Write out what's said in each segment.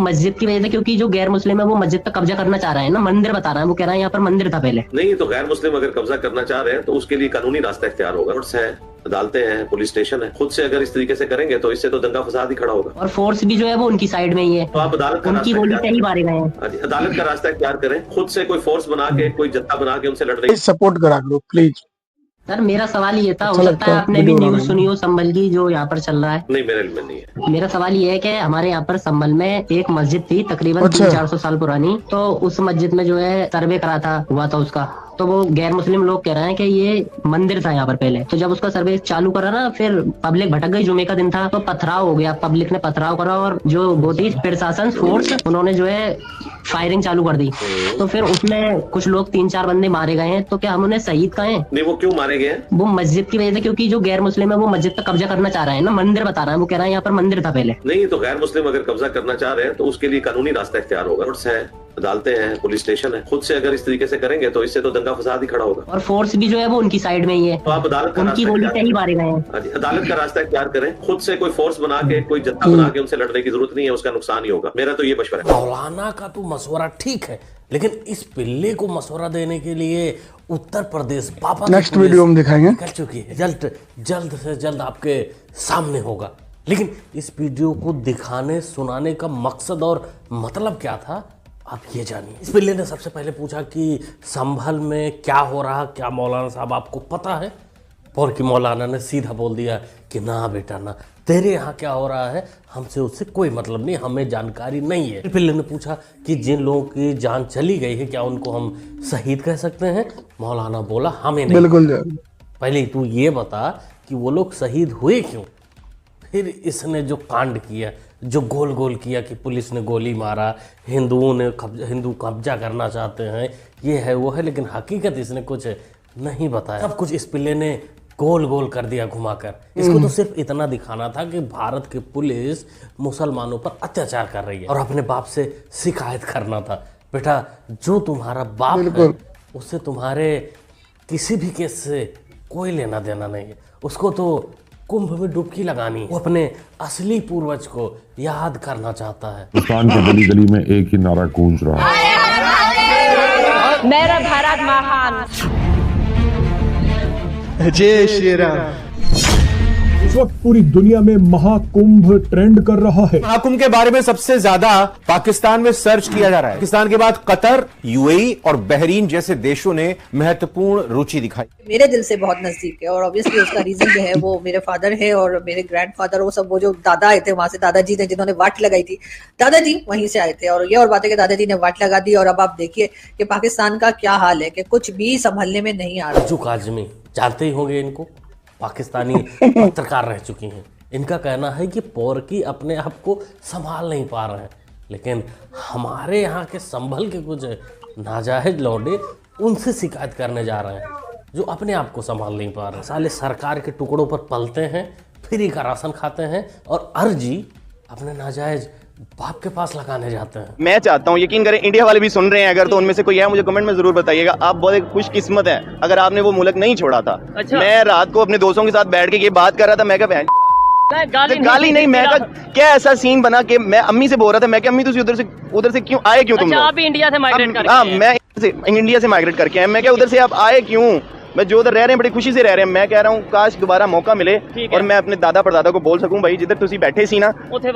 मस्जिद की वजह से, क्योंकि जो गैर मुस्लिम है वो मस्जिद पे कब्जा करना चाह रहा है ना, मंदिर बता रहा है, वो कह रहा है यहाँ पर मंदिर था पहले। नहीं, तो गैर मुस्लिम अगर कब्जा करना चाह रहे हैं तो उसके लिए कानूनी रास्ता इख्तियार होगा। कोर्ट्स है, अदालतें हैं, पुलिस स्टेशन है। खुद से अगर इस तरीके से करेंगे तो इससे तो दंगा फसाद ही खड़ा होगा। और फोर्स भी जो है वो उनकी साइड में ही है, तो आप अदालत का उनकी गोली से ही मारे गए हैं। अदालत का रास्ता इख्तियार करें, खुद से कोई फोर्स बना के, कोई जत्था बना के उनसे लड़ने। सपोर्ट करा करो प्लीज। सर मेरा सवाल ये था, अच्छा हो सकता है आपने भी वीडियो न्यूज बनाना। सुनी हो संभल की जो यहाँ पर चल रहा है। नहीं, मेरे इल्म में नहीं है। मेरा सवाल ये है कि हमारे यहाँ पर संभल में एक मस्जिद थी तकरीबन अच्छा। 300-400 साल पुरानी, तो उस मस्जिद में जो है सर्वे करा था हुआ था उसका, तो वो गैर मुस्लिम लोग कह रहे हैं कि ये मंदिर था यहाँ पर पहले। तो जब उसका सर्वे चालू करा ना, फिर पब्लिक भटक गई, जुमे का दिन था, तो पथराव हो गया, पब्लिक ने पथराव करा और जो वो थी प्रशासन फोर्स, उन्होंने जो है फायरिंग चालू कर दी। तो फिर उसमें कुछ लोग 3-4 बंदे मारे गए हैं, तो क्या हम उन्हें शहीद कहें? नहीं, वो क्यों मारे गए हैं? वो मस्जिद की वजह से, क्योंकि जो गैर मुस्लिम है वो मस्जिद पे कब्जा करना चाह रहा है ना, मंदिर बता रहा है, वो कह रहा है यहाँ पर मंदिर था पहले। नहीं, तो गैर मुस्लिम अगर कब्जा करना चाह रहे हैं तो उसके लिए कानूनी रास्ता इख्तियार होगा। कोर्ट्स है, अदालतें हैं, पुलिस स्टेशन है। खुद से अगर इस तरीके से करेंगे तो इससे तो दंगा फसाद ही खड़ा होगा। और फोर्स भी जो है वो उनकी साइड में ही है, तो आप अदालत का उनकी रास्ता गोली से इख्तियार ही मारे गए हैं। अदालत का रास्ता इख्तियार करें, खुद से कोई फोर्स बना के, कोई जत्था बना के उनसे लड़ने की जरूरत नहीं है, उसका नुकसान ही होगा। मेरा तो ये मशवरा है। मौलाना का तो मशवरा ठीक है, लेकिन इस पिल्ले को मशवरा देने के लिए उत्तर प्रदेश पापा नेक्स्ट वीडियो में दिखाएंगे कर चुकी है। जल्द से जल्द आपके सामने होगा। लेकिन इस वीडियो को दिखाने सुनाने का मकसद और मतलब क्या था, आप ये जानिए। इस पिल्ले ने सबसे पहले पूछा कि संभल में क्या हो रहा, क्या मौलाना साहब आपको पता है? और कि मौलाना ने सीधा बोल दिया कि ना बेटा ना, तेरे यहाँ क्या हो रहा है हमसे उससे कोई मतलब नहीं, हमें जानकारी नहीं है। पिल्ले ने पूछा कि जिन लोगों की जान चली गई है क्या उनको हम शहीद कह सकते हैं? मौलाना बोला हमें नहीं। बिल्कुल। पहले तू ये बता कि वो लोग शहीद हुए क्यों? फिर इसने जो कांड किया, जो गोल गोल किया कि पुलिस ने गोली मारा, हिंदू कब्जा करना चाहते हैं, ये है वो है, लेकिन हकीकत इसने कुछ नहीं बताया। सब कुछ इस पिल्ले ने गोल गोल कर दिया घुमाकर। इसको तो सिर्फ इतना दिखाना था कि भारत की पुलिस मुसलमानों पर अत्याचार कर रही है और अपने बाप से शिकायत करना था। बेटा जो तुम्हारा बाप है उससे तुम्हारे किसी भी केस से कोई लेना देना नहीं है, उसको तो कुंभ में डुबकी लगानी है। वो अपने असली पूर्वज को याद करना चाहता है। हिंदुस्तान की गली गली में एक ही नारा गूंज रहा है, मेरा भारत महान। जय श्री राम। इस वक्त पूरी दुनिया में महाकुंभ ट्रेंड कर रहा है। महाकुंभ के बारे में सबसे ज्यादा पाकिस्तान में सर्च किया जा रहा है। पाकिस्तान के बाद कतर, यूएई और बहरीन जैसे देशों ने महत्वपूर्ण रुचि दिखाई। मेरे दिल से बहुत नजदीक है और ऑब्वियसली उसका रीजन जो है वो मेरे फादर है और मेरे ग्रैंडफादर, वो सब वो जो दादा आए थे वहां से, दादाजी थे जिन्होंने वाट लगाई थी, दादाजी वहीं से आए थे। और ये और बात है कि दादाजी ने वाट लगा दी और अब आप देखिए कि पाकिस्तान का क्या हाल है कि कुछ भी संभलने में नहीं आ रहा। जो काजमी जानते ही होंगे इनको, पाकिस्तानी पत्रकार रह चुकी हैं। इनका कहना है कि पोरकी अपने आप को संभाल नहीं पा रहे हैं, लेकिन हमारे यहाँ के संभल के कुछ नाजायज लौंडे उनसे शिकायत करने जा रहे हैं जो अपने आप को संभाल नहीं पा रहे। साले सरकार के टुकड़ों पर पलते हैं, फ्री का राशन खाते हैं और अर्जी अपने नाजायज बाप के पास लगाने जाते हैं। मैं चाहता हूं, यकीन करें इंडिया वाले भी सुन रहे हैं अगर, तो उनमें से कोई है मुझे कमेंट में जरूर बताइएगा। आप बहुत एक खुशकिस्मत हैं अगर आपने वो मुल्क नहीं छोड़ा था। अच्छा। मैं रात को अपने दोस्तों के साथ बैठ के ये बात कर रहा था, मैं क्या गाली नहीं, मैं क्या ऐसा सीन बना कि मैं अम्मी से बोल रहा था, मैं क्या अम्मी तुम उधर से क्यों आए, क्यों तुम? आप इंडिया से माइग्रेट करके? हाँ, मैं इंडिया से माइग्रेट करके आया। मैं क्या उधर से आप आए क्यों? मैं जो उधर रह रहे हैं बड़ी खुशी से रह रहे हैं। मैं कह रहा हूँ काश दोबारा मौका मिले और मैं अपने दादा परदादा को बोल सकूं, भाई जिधर तुसी बैठे सी ना उथे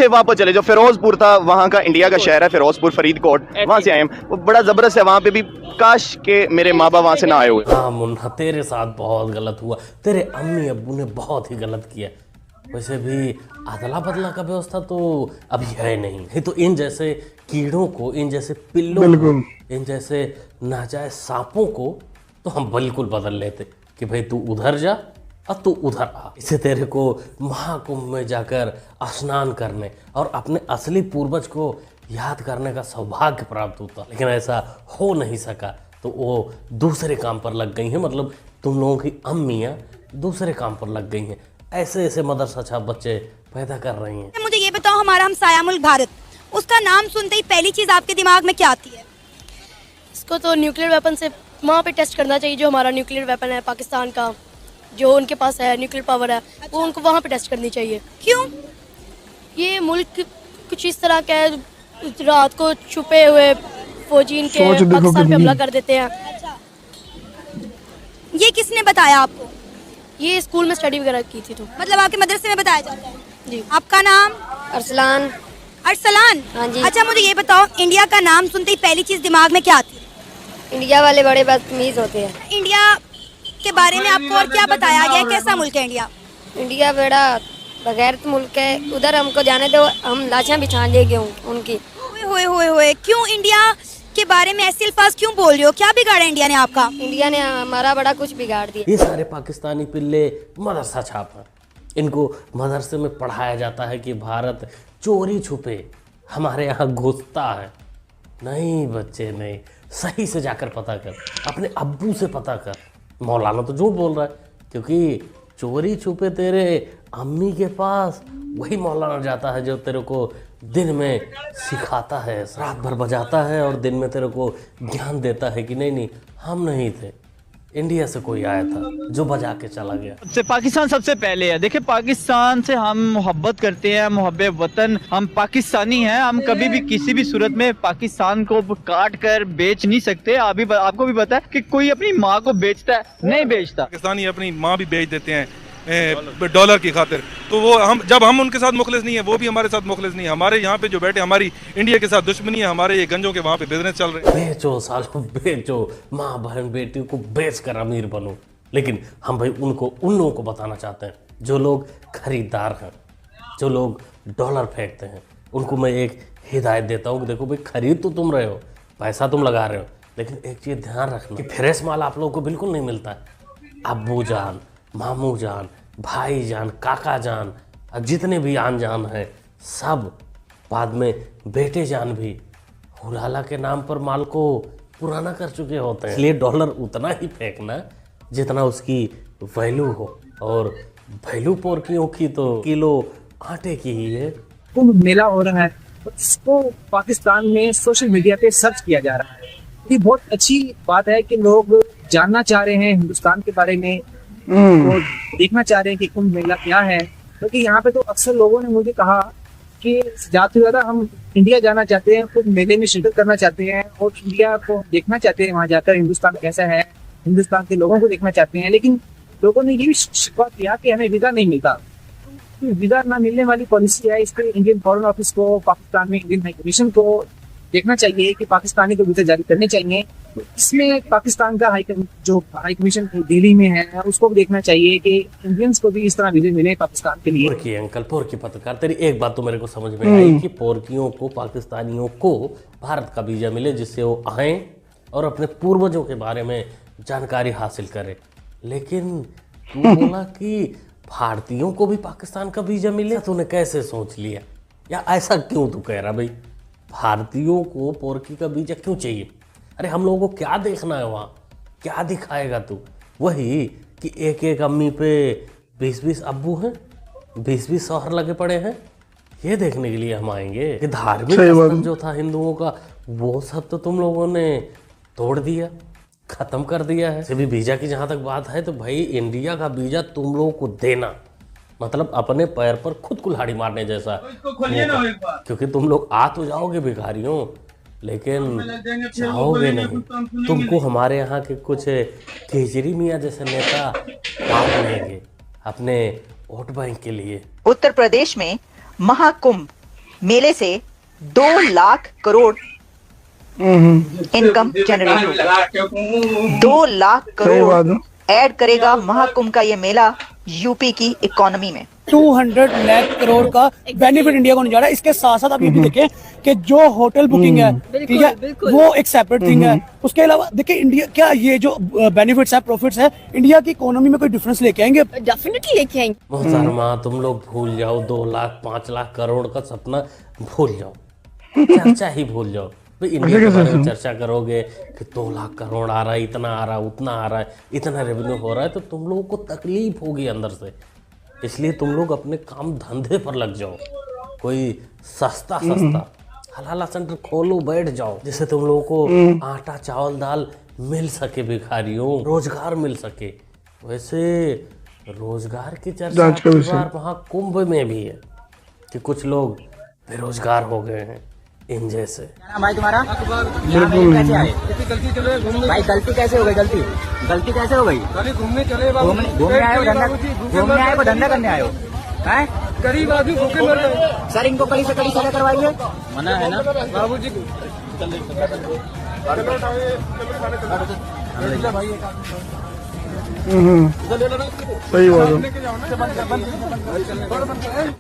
वापस चले जाओ। फिरोजपुर था वहाँ का, इंडिया का शहर है फिरोजपुर, फरीदकोट, वहाँ से आए हम। वो बड़ा जबरदस्त है वहाँ पे भी, काश के मेरे माँ बाप वहाँ से ना आए हुए। हाँ मुन्ना, तेरे साथ बहुत गलत हुआ, तेरे अम्मी अब्बू ने बहुत ही गलत किया। वैसे भी अदला बदला का व्यवस्था तो अभी है नहीं। तो इन जैसे कीड़ों को, इन जैसे पिल्लों को, इन जैसे नाजायज सांपों को तो हम बिल्कुल बदल लेते कि भाई तू उधर जा और तू उधर आ। इससे तेरे को महाकुंभ में जाकर स्नान करने और अपने असली पूर्वज को याद करने का सौभाग्य प्राप्त होता, लेकिन ऐसा हो नहीं सका। तो वो दूसरे काम पर लग गई हैं, मतलब तुम लोगों की अम्मियाँ दूसरे काम पर लग गई हैं। ऐसे ऐसे मदरसा छाप बच्चे पैदा कर रही हैं। मुझे ये बताओ, हमारा हमसाया मुल्क भारत, उसका नाम सुनते ही पहली चीज़ आपके दिमाग में क्या आती है? इसको तो न्यूक्लियर वेपन से वहाँ पे टेस्ट करना चाहिए। जो हमारा न्यूक्लियर वेपन है पाकिस्तान का, जो उनके पास है न्यूक्लियर पावर है, वो उनको वहाँ पे टेस्ट करनी चाहिए। क्यों? ये मुल्क कुछ इस तरह का है, रात को छुपे हुए फौजी इनके सोच देखो पाकिस्तान पे कितनी। हमला कर देते हैं। ये किसने बताया आपको? ये स्कूल में स्टडी वगैरह की थी तो। मतलब आपके मदरसे में बताया जाता है? जी। आपका नाम? अरसलान। अरसलान। हाँ जी। अच्छा मुझे ये बताओ, इंडिया का नाम सुनते ही पहली चीज दिमाग में क्या आती है? इंडिया वाले बड़े बदतमीज होते हैं। इंडिया के बारे में आपको और क्या बताया गया है? कैसा मुल्क है इंडिया? इंडिया बड़ा बगैर मुल्क है, उधर हमको जाने दो, हम लाशें बिछा लेंगे उनकी। होए क्यों इंडिया के बारे में ऐसे अल्फाज क्यों बोल रहे हो? क्या बिगाड़ा इंडिया ने आपका? इंडिया ने हमारा बड़ा कुछ बिगाड़ दिया। ये सारे पाकिस्तानी पिल्ले मदरसा छाप हैं। इनको मदरसे में पढ़ाया जाता है कि भारत चोरी छुपे हमारे यहाँ घुसता है। नहीं बच्चे नहीं, सही से जाकर पता कर, अपने अब्बू से पता कर। मौलाना तो झूठ बोल रहा है, क्योंकि चोरी छुपे तेरे अम्मी के पास वही मौलाना जाता है जो तेरे को दिन में सिखाता है, रात भर बजाता है और दिन में तेरे को ज्ञान देता है कि नहीं हम नहीं थे, इंडिया से कोई आया था जो बजा के चला गया। पाकिस्तान सबसे पहले है। देखिए, पाकिस्तान से हम मोहब्बत करते हैं, मोहब्बत वतन, हम पाकिस्तानी हैं। हम कभी भी किसी भी सूरत में पाकिस्तान को काट कर बेच नहीं सकते। आपको भी पता है कि कोई अपनी माँ को बेचता है? नहीं बेचता। पाकिस्तानी अपनी माँ भी बेच देते हैं डॉलर की खातिर। तो वो जब हम उनके साथ मुखलिस नहीं है, वो भी हमारे साथ मुखलिस नहीं है। हमारे यहाँ पे जो बैठे, हमारी इंडिया के साथ दुश्मनी है, हमारे ये गंजों के वहाँ पे बिजनेस चल रहे हैं। बेचो सालों बेचो, माँ बहन बेटी को बेच कर अमीर बनो। लेकिन हम भाई उन लोगों को बताना चाहते हैं जो लोग खरीदार हैं, जो लोग डॉलर फेंकते हैं, उनको मैं एक हिदायत देता हूँ कि देखो भाई, खरीद तो तुम रहे हो, पैसा तुम लगा रहे हो, लेकिन एक चीज़ ध्यान रखना कि फ्रेश माल आप लोगों को बिल्कुल नहीं मिलता है। अब्बू जान, मामू जान, भाई जान, काका जान, जितने भी आन जान हैं, सब बाद में बेटे जान भी हुलाला के नाम पर माल को पुराना कर चुके होते हैं। इसलिए डॉलर उतना ही फेंकना जितना उसकी वैल्यू हो, और वैल्यू पोरकियों की तो किलो आटे की ही है। कुंभ मेला हो रहा है, इसको पाकिस्तान में सोशल मीडिया पे सर्च किया जा रहा है। ये बहुत अच्छी बात है कि लोग जानना चाह रहे हैं हिंदुस्तान के बारे में, और देखना चाह रहे हैं कि कुंभ मेला क्या है। क्योंकि यहाँ पे तो अक्सर लोगों ने मुझे कहा कि ज़्यादा से ज़्यादा हम इंडिया जाना चाहते हैं, कुंभ मेले में शिरकत करना चाहते हैं और इंडिया को देखना चाहते हैं, वहाँ जाकर हिंदुस्तान कैसा है, हिंदुस्तान के लोगों को देखना चाहते हैं। लेकिन लोगों ने ये भी शिकवा किया कि हमें वीज़ा नहीं मिलता। वीज़ा ना मिलने वाली पॉलिसी है, इस पर इंडियन फॉरेन ऑफिस को, पाकिस्तान में इंडियन हाई कमीशन को देखना चाहिए कि पाकिस्तानी को वीज़ा जारी करने चाहिए। इसमें पाकिस्तान का जो हाई कमीशन दिल्ली में है, उसको भी देखना चाहिए कि इंडियंस को भी इस तरह वीज़े मिले पाकिस्तान के लिए। पोरकी अंकल, पोरकी पत्रकार, तेरी एक बात तो मेरे को समझ में आई कि पोरकियों को, पाकिस्तानियों को भारत का वीज़ा मिले जिससे वो आएँ और अपने पूर्वजों के बारे में जानकारी हासिल करें। लेकिन तू बोला कि भारतीयों को भी पाकिस्तान का वीज़ा मिले, तूने कैसे सोच लिया? या ऐसा क्यों तू कह रहा भाई, भारतीयों को पोरकी का वीज़ा क्यों चाहिए? अरे हम लोगों को क्या देखना है वहाँ? क्या दिखाएगा तू? वही कि एक एक अम्मी पे 20-20 अब्बू हैं, 20-20 शौहर लगे पड़े हैं, ये देखने के लिए हम आएंगे कि धार्मिक स्थल जो था हिंदुओं का, वो सब तो तुम लोगों ने तोड़ दिया, खत्म कर दिया है। भी वीज़ा की जहाँ तक बात है तो भाई, इंडिया का वीज़ा तुम लोगों को देना मतलब अपने पैर पर खुद कुल्हाड़ी मारने जैसा, क्योंकि तुम लोग आ तो जाओगे भिखारियों, लेकिन चाहोगे नहीं। तुमको हमारे यहाँ के कुछ केजरी मियाँ जैसे नेता काम लेंगे अपने वोट बैंक के लिए। उत्तर प्रदेश में महाकुंभ मेले से 2 लाख करोड़ इनकम जनरेट होगी। 2 लाख करोड़ ऐड करेगा महाकुंभ का ये मेला यूपी की इकोनॉमी में। 200 लाख करोड़ का बेनिफिट इंडिया को नहीं जा रहा है। इसके साथ साथ आप ये भी देखें कि जो होटल बुकिंग है, ठीक है, वो एक सेपरेट थिंग है। उसके अलावा देखिए इंडिया, क्या ये जो बेनिफिट्स है, प्रॉफिट्स है, इंडिया की इकोनॉमी में कोई डिफरेंस लेके आएंगे? डेफिनेटली लेके आएंगे। मोहतरमा, तुम लोग भूल जाओ 2 लाख 5 लाख करोड़ का सपना, भूल जाओ, चर्चा ही भूल जाओ। इंडिया के बारे में चर्चा करोगे कि 2 लाख करोड़ आ रहा है, इतना आ रहा है, उतना आ रहा है, इतना रेवेन्यू हो रहा है, तो तुम लोगों को तकलीफ होगी अंदर से। इसलिए तुम लोग अपने काम धंधे पर लग जाओ, कोई सस्ता हलाला सेंटर खोलो, बैठ जाओ, जिससे तुम लोगों को आटा चावल दाल मिल सके, भिखारियों रोजगार मिल सके। वैसे रोजगार की चर्चा वहाँ कुंभ में भी है कि कुछ लोग बेरोजगार हो गए हैं इन जैसे। भाई तुम्हारा कैसे आए भाई? गलती कैसे हो गई? गलती कैसे हो गई? घूमने चले, घूमने आए हो, धंधा करने आए हो? गरीब आदमी भूखे मर रहे। सर इनको कड़ी से कड़ी सजा करवाइए, मना है ना बाबू जी। सही बात है।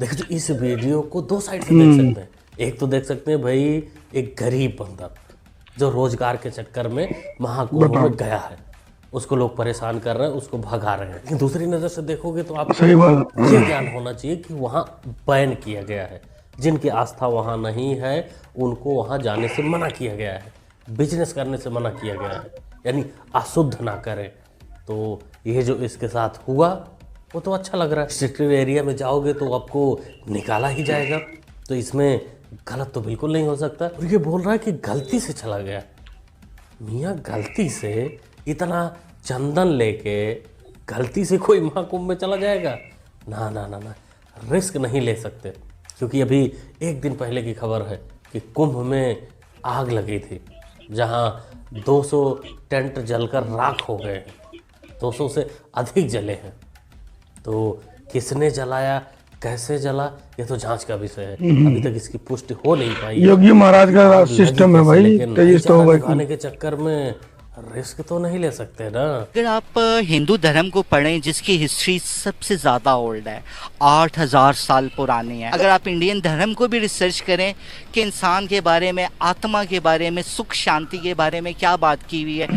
देखो इस वीडियो को दो साइड से देख सकते हैं। एक तो देख सकते हैं भाई एक गरीब बंदा जो रोजगार के चक्कर में महाकुंभ में गया है, उसको लोग परेशान कर रहे हैं, उसको भगा रहे हैं। लेकिन दूसरी नजर से देखोगे तो आपको ये ज्ञान होना चाहिए कि वहाँ बैन किया गया है। जिनकी आस्था वहाँ नहीं है उनको वहाँ जाने से मना किया गया है, बिजनेस करने से मना किया गया है, यानी अशुद्ध ना करें। तो ये जो इसके साथ हुआ वो तो अच्छा लग रहा है। रिस्ट्रिक्टेड एरिया में जाओगे तो आपको निकाला ही जाएगा, तो इसमें गलत तो बिल्कुल नहीं हो सकता। और ये बोल रहा है कि गलती से चला गया। मियाँ गलती से इतना चंदन लेके गलती से कोई महाकुंभ में चला जाएगा? ना ना ना ना, रिस्क नहीं ले सकते। क्योंकि अभी एक दिन पहले की खबर है कि कुंभ में आग लगी थी, जहां 200 टेंट जलकर राख हो गए हैं, 200 से अधिक जले हैं। तो किसने जलाया, कैसे जला, ये तो जांच का विषय है। अभी तक इसकी पुष्टि हो नहीं पाई। योगी महाराज का सिस्टम है भाई, तेईस तो खाने के चक्कर में रिस्क तो नहीं ले सकते ना। अगर आप हिंदू धर्म को पढ़ें जिसकी हिस्ट्री सबसे ज़्यादा ओल्ड है, 8000 साल पुरानी है, अगर आप इंडियन धर्म को भी रिसर्च करें कि इंसान के बारे में, आत्मा के बारे में, सुख शांति के बारे में क्या बात की हुई है,